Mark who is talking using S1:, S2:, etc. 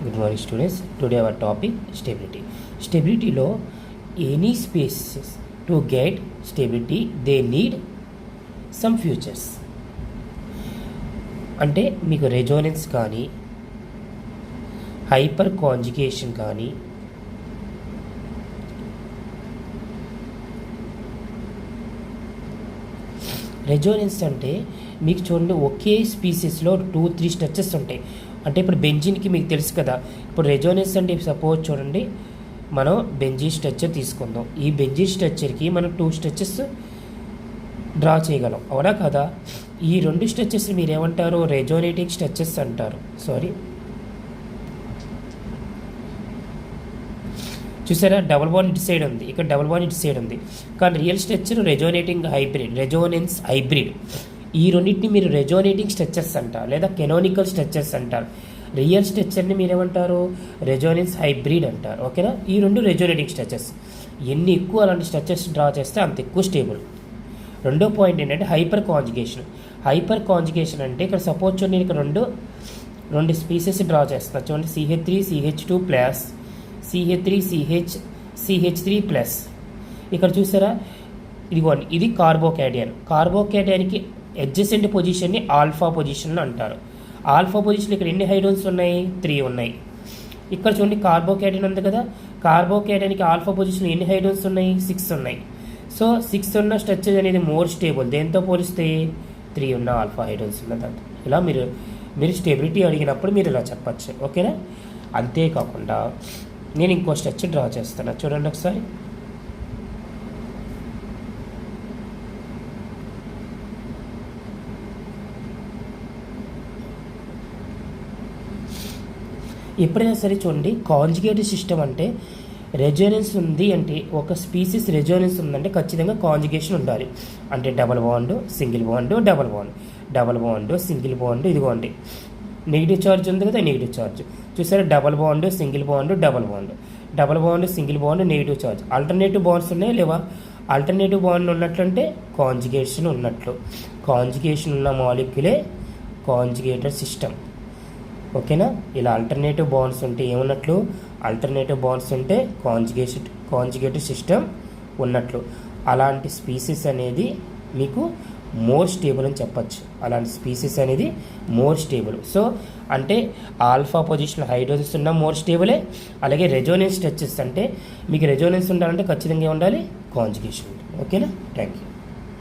S1: Good morning students. Today our topic stability. Stability లో any species to get stability they need some features. అంటే మీకు Resonance కానీ hyper conjugation కానీ Resonance అంటే మీకు చూడండి ఒకే స్పీసీస్లో 2-3 స్ట్రక్చర్స్ ఉంటాయి. అంటే ఇప్పుడు బెంజిన్కి మీకు తెలుసు కదా, ఇప్పుడు రెజోనెన్స్ అంటే సపోజ్ చూడండి మనం బెంజిన్ స్ట్రక్చర్ తీసుకుందాం. ఈ బెంజిన్ స్ట్రక్చర్కి మనం 2 స్ట్రక్చర్స్ డ్రా చేయగలం, అవునా కదా? ఈ 2 స్ట్రక్చర్స్ మీరు ఏమంటారు? రెజోనేటింగ్ స్ట్రక్చర్స్ అంటారు. చూసారా, డబుల్ బాండ్ ఇటు సైడ్ ఉంది, ఇక్కడ డబుల్ బాండ్ ఇటు సైడ్ ఉంది. కానీ real structure resonating hybrid, Resonance hybrid. ఈ రెండింటిని మీరు రెజోనేటింగ్ స్ట్రక్చర్స్ అంటారు, లేదా కెనోనికల్ స్ట్రక్చర్స్ అంటారు. రియల్ స్ట్రక్చర్ని మీరు ఏమంటారు? రెజోనెన్స్ హైబ్రిడ్ అంటారు. ఓకేనా? ఈ 2 రెజోనేటింగ్ స్ట్రక్చర్స్. ఎన్ని ఎక్కువ అలాంటి స్ట్రక్చర్స్ డ్రా చేస్తే అంత ఎక్కువ స్టేబుల్. రెండో పాయింట్ ఏంటంటే హైపర్ కాంజుగేషన్. హైపర్ కాంజుగేషన్ అంటే ఇక్కడ సపోజ్ చూడండి, నేను ఇక్కడ రెండు స్పీసెస్ డ్రా చేస్తాను. చూడండి, CH3 CH2 plus CH3 CH3 plus. ఇక్కడ చూసారా, ఇదిగోండి, ఇది కార్బోకేటయాన్. కార్బోకేటయాన్కి అడ్జసెంట్ పొజిషన్ని ఆల్ఫా పొజిషన్లో అంటారు. ఆల్ఫా పొజిషన్ ఇక్కడ ఎన్ని హైడ్రోజన్స్ ఉన్నాయి? 3 ఉన్నాయి. ఇక్కడ చూడండి కార్బోకేటయాన్ ఉంది కదా, కార్బోకేటయాన్కి ఆల్ఫా పొజిషన్ ఎన్ని హైడ్రోజన్స్ ఉన్నాయి? 6 ఉన్నాయి. సో 6 ఉన్న స్ట్రక్చర్ అనేది మోర్ స్టేబుల్. దేంతో పోలిస్తే 3 ఉన్న ఆల్ఫా హైడ్రోజన్స్ ఉన్న దాంతో. ఇలా మీరు స్టెబిలిటీ అడిగినప్పుడు మీరు ఇలా చెప్పచ్చు. ఓకేనా? అంతేకాకుండా నేను ఇంకో స్ట్రక్చర్ డ్రా చేస్తాను. చూడండి ఒకసారి. ఎప్పుడైనా సరే చూడండి, కాంజుగేటివ్ సిస్టమ్ అంటే రెజోనెన్స్ ఉంది అంటే, ఒక స్పీసీస్ రెజోనెన్స్ ఉందంటే ఖచ్చితంగా కాంజుగేషన్ ఉండాలి. అంటే double bond, single bond, double bond, double bond, single bond. ఇదిగోండి, నెగిటివ్ ఛార్జ్ ఉంది కదా, నెగిటివ్ ఛార్జ్. చూసారా, double bond, single bond, double bond, double bond, single bond, negative charge. Alternative bonds ఉన్నాయి లేవా? ఆల్టర్నేటివ్ బాండ్ ఉన్నట్లంటే కాంజుగేషన్ ఉన్నట్లు. Conjugation ఉన్న మాలిక్యులే conjugated system. ఓకేనా? ఇలా ఆల్టర్నేటివ్ బాండ్స్ ఉంటే ఏమున్నట్లు? ఆల్టర్నేటివ్ బాండ్స్ ఉంటే కాంజుగేటెడ్ సిస్టమ్ ఉన్నట్లు. అలాంటి స్పీసీస్ అనేది మీకు మోర్ స్టేబుల్ అని చెప్పచ్చు. అలాంటి స్పీసీస్ అనేది మోర్ స్టేబుల్. సో అంటే ఆల్ఫా పొజిషన్ హైడ్రోజన్స్ ఉన్న మోర్ స్టేబులే. అలాగే రెజోనెన్స్ స్ట్రక్చర్స్ అంటే మీకు రెజోనెన్స్ ఉండాలంటే ఖచ్చితంగా ఉండాలి కాంజుగేషన్. ఓకేనా? Thank you.